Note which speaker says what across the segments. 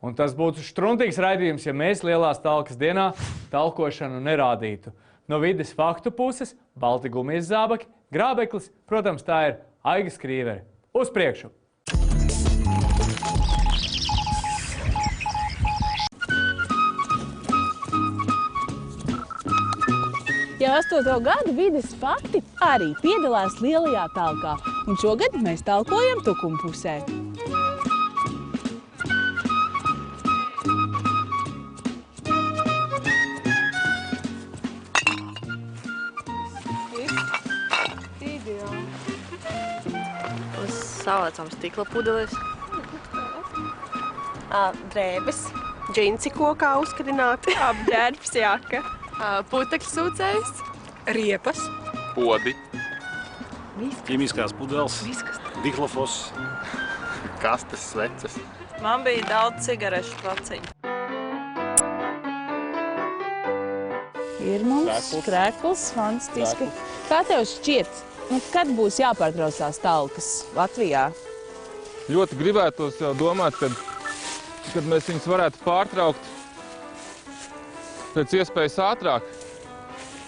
Speaker 1: Un tas būtu štruntīgs raidījums, ja mēs Lielās talkas dienā talkošanu nerādītu. No vides faktu puses – balti gumijas zābaki, grābeklis, protams, tā ir Aiga Skrīvere. Uz priekšu!
Speaker 2: Jau 8. gadu vides fakti arī piedalās Lielajā talkā, un šogad mēs talkojam Tukuma pusē.
Speaker 3: Salēcam stikla pudeles.
Speaker 4: Drēbes. Džinsi kokā uzkarināti.
Speaker 3: Apģērbs jaka.
Speaker 4: Putekļu sūcējs.
Speaker 3: Riepas.
Speaker 5: Podi.
Speaker 6: Ķīmiskās pudeles. Dihlofos.
Speaker 5: Kastes, sveces.
Speaker 3: Man bija daudz cigarešu paciņu.
Speaker 2: Ir mums krēkls, fantastiski. Kā tev šķiet? Kad būs jāpārtraucās talkas Latvijā?
Speaker 7: Ļoti gribētos jau domāt, kad mēs viņus varētu pārtraukt pēc iespējas ātrāk,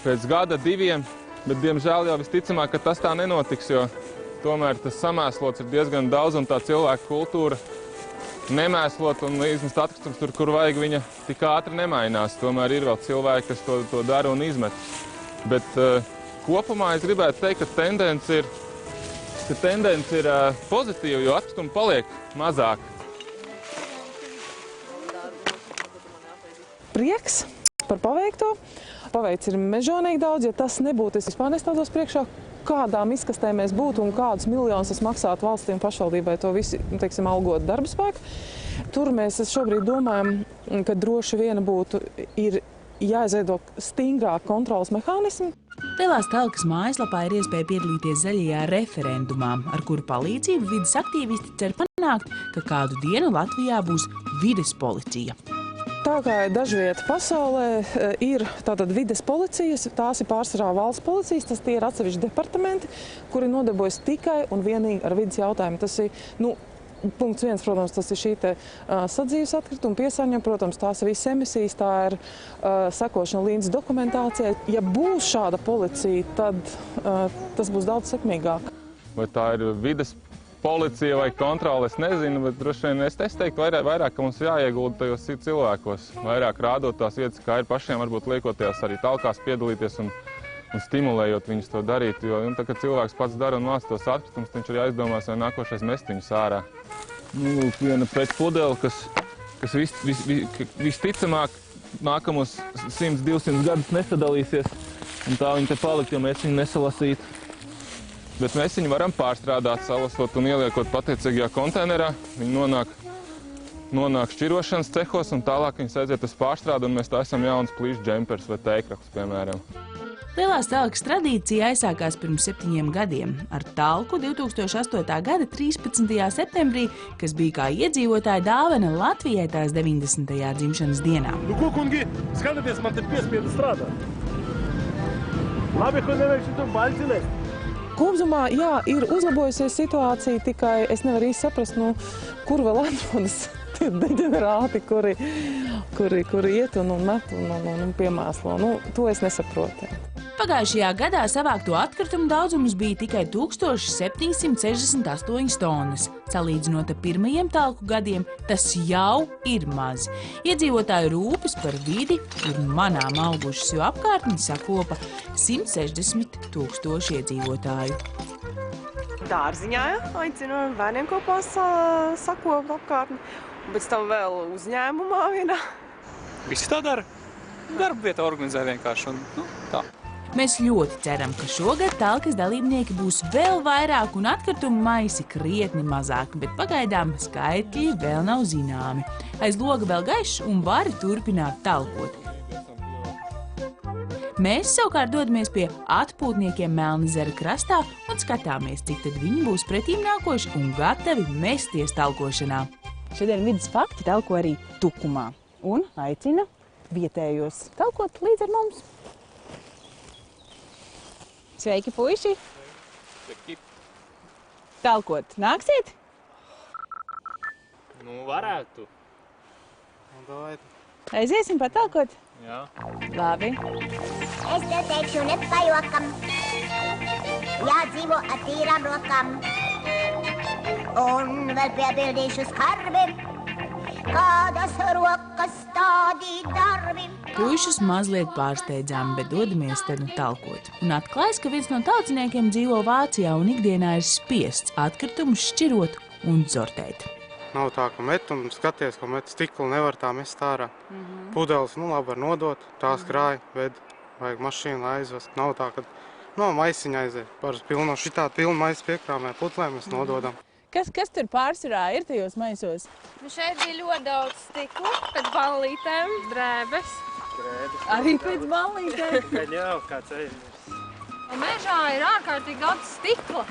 Speaker 7: pēc gada, 2, bet diemžēl jau visticamāk, ka tas tā nenotiks, jo tomēr tas samēslots ir diezgan daudz un tā cilvēka kultūra nemēslot un izmest atkritums tur, kur vajag, viņa tik ātri nemainās. Tomēr ir vēl cilvēki, kas to dara un izmet. Bet kopumā es gribētu teikt, ka tendence ir pozitīva, jo atkritumu paliek mazāk.
Speaker 8: Prieks par paveikto. Paveikts ir mežonīgi daudz, ja tas nebūtu, es vispār nestādos priekšā, kādām izkastēm mēs būtu un kādus miljonus tas maksātu valstī un pašvaldībai to visu, teiksim, algot darba spēku. Tur mēs šobrīd domājam, ka droši viena ir jāizveido stingrāk kontrolas mehānismi.
Speaker 2: Lielās talkas mājaslapā ir iespēja piedalīties zaļajā referendumā, ar kuru palīdzību vides aktīvisti cer panākt, ka kādu dienu Latvijā būs vides policija.
Speaker 8: Tā kā dažviet pasaulē ir tātad vides policijas, tās ir pārsvarā valsts policijas, tas tie ir atsevišķi departamenti, kuri nodarbojas tikai un vienīgi ar vides jautājumu. Tas ir, punkts 1, protams, tas ir šī sadzīves atkrituma piesārņojuma, protams, tās ir visas emisijas, tā ir sekošana līdz dokumentācijai. Ja būs šāda policija, tad tas būs daudz sekmīgāk.
Speaker 7: Vai tā ir vides policija vai kontrole, es nezinu, bet droši vien es teiktu vairāk, ka mums jāiegulda tajos cilvēkos, vairāk rādot tās vietas, kā ir pašiem, varbūt liekoties arī talkās piedalīties un stimulējot viņus to darīt, jo tā, kad cilvēks pats dara un māc tos atkritumus, viņš arī aizdomās, vai nākošais mest viņus ārā. Viena pēc pudele, kas visticamāk nākamos 100-200 gadus nesadalīsies, un tā viņa te palikt, jo mēs viņu nesalasītu. Bet mēs viņu varam pārstrādāt, salasot un ieliekot pateicīgajā konteinerā. Viņi nonāk šķirošanas cehos un tālāk viņas aiziet uz pārstrādi, un mēs taisam jaunas plīšu džempers vai teikrakus, piemēram.
Speaker 2: Lielās talkas tradīcija aizsākās pirms 7 gadiem ar talku 2008. gada 13. septembrī, kas bija kā iedzīvotāja dāvana Latvijai tās 90. dzimšanas dienā.
Speaker 6: Ko, kungi, skatieties, man te piespiedu strādāt. Labi, ko nevajag šitam baļķinēt.
Speaker 8: Kopumā, jā, ir uzlabojusies situācija, tikai es nevaru īsti saprast, kur vēl atrodas tie deģenerāti, kuri iet un met un piemēslo. To es nesaprotu.
Speaker 2: Pagājušajā gadā savākto atkritumu daudzums bija tikai 1768 tonnas. Salīdzinot ar pirmajiem talku gadiem, tas jau ir maz. Iedzīvotāju rūpes par vidi ir manām augušas, jo apkārtni sakopa 160 000 iedzīvotāju.
Speaker 4: Dārziņā aicinu bērniem kopā sakopt apkārtni, un pēc tam vēl uzņēmumā vienā.
Speaker 9: Visi tā dara. Darba vieta organizē vienkārši un tā.
Speaker 2: Mēs ļoti ceram, ka šogad talkas dalībnieki būs vēl vairāk un atkritumu maisi krietni mazāk, bet pagaidām skaitļi vēl nav zināmi. Aiz loga vēl gaišs un vari turpināt talkot. Mēs savukārt dodamies pie atpūtniekiem Melnezera krastā un skatāmies, cik tad viņi būs pretīm nākoši un gatavi mesties talkošanā.
Speaker 10: Šodien vides fakti talko arī Tukumā un aicina vietējos talkot līdz ar mums. Sveiki, puiši!
Speaker 9: Sveiki!
Speaker 10: Talkot nāksiet?
Speaker 9: Varētu.
Speaker 10: Aiziesim patalkot?
Speaker 7: Jā.
Speaker 10: Labi.
Speaker 11: Es neteikšu ne pajokam, jādzīvo ar tīrām rokām. Un vēl piebildīšu skarbi, kādas rokas tādi darbi.
Speaker 2: Puišus mazliet pārsteidzām, bet dodamies tad nu talkot. Un atklājas, ka viens no tauciniekiem dzīvo Vācijā un ikdienā ir spiests atkritumus šķirot un dzortēt.
Speaker 12: Nav tā, ka met un skaties, ka met stiklu nevar tā mest ārā. Pudeles, labi var nodot, tās krāja, ved, vajag mašīnu aizvest. Nav tā, ka maisiņa aiziet. Parasti pilno šitā pilnu maisu piekrāmē putlē mēs nododam.
Speaker 10: Kas tur pārsvarā ir tajos maisos?
Speaker 3: Šeit bija ļoti daudz stikla, pēc ballītēm, drēbes.
Speaker 10: Arī pēc ballītēm?
Speaker 6: Jā, kāds aizmirs.
Speaker 3: Mežā ir ārkārtīgi daudz stikla.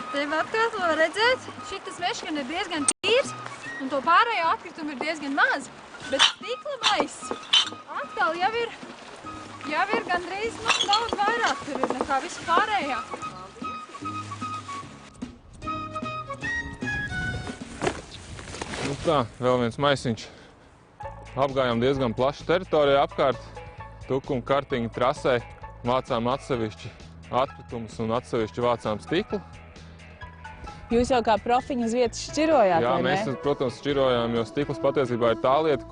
Speaker 3: Te var redzēt, šitas mežs gan ir diezgan tīrs, un to pārējo atkritumu ir diezgan maz. Bet stikla maiss atkal jau ir gandrīz daudz vairāk tur ir nekā visu pārējā.
Speaker 7: Nu tā, vēl viens maisiņš. Apgājām diezgan plašu teritoriju apkārt, tukuma kartiņu trasē, vācām atsevišķi atkritumus un atsevišķi vācām stiklu.
Speaker 10: Jūs jau kā profiņu uz vietas šķirojāt,
Speaker 7: Jā,
Speaker 10: vai ne?
Speaker 7: mēs, protams, šķirojām, jo stikls patiesībā ir tā lieta,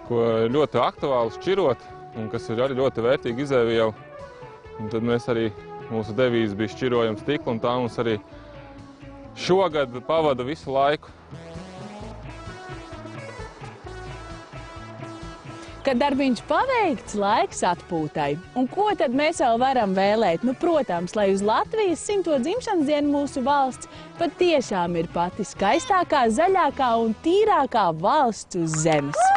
Speaker 7: ko ļoti aktuāli šķirot un kas ir arī ļoti vērtīgi izēviela. Un tad mēs arī, mūsu devīze bija šķirojam stiklu, un tā mums arī šogad pavada visu laiku.
Speaker 10: Kad darbiņš paveikts, laiks atpūtai. Un ko tad mēs vēl varam vēlēt? Nu, protams, lai uz Latvijas 100. dzimšanas dienu mūsu valsts patiešām ir pati skaistākā, zaļākā un tīrākā valsts uz zemes.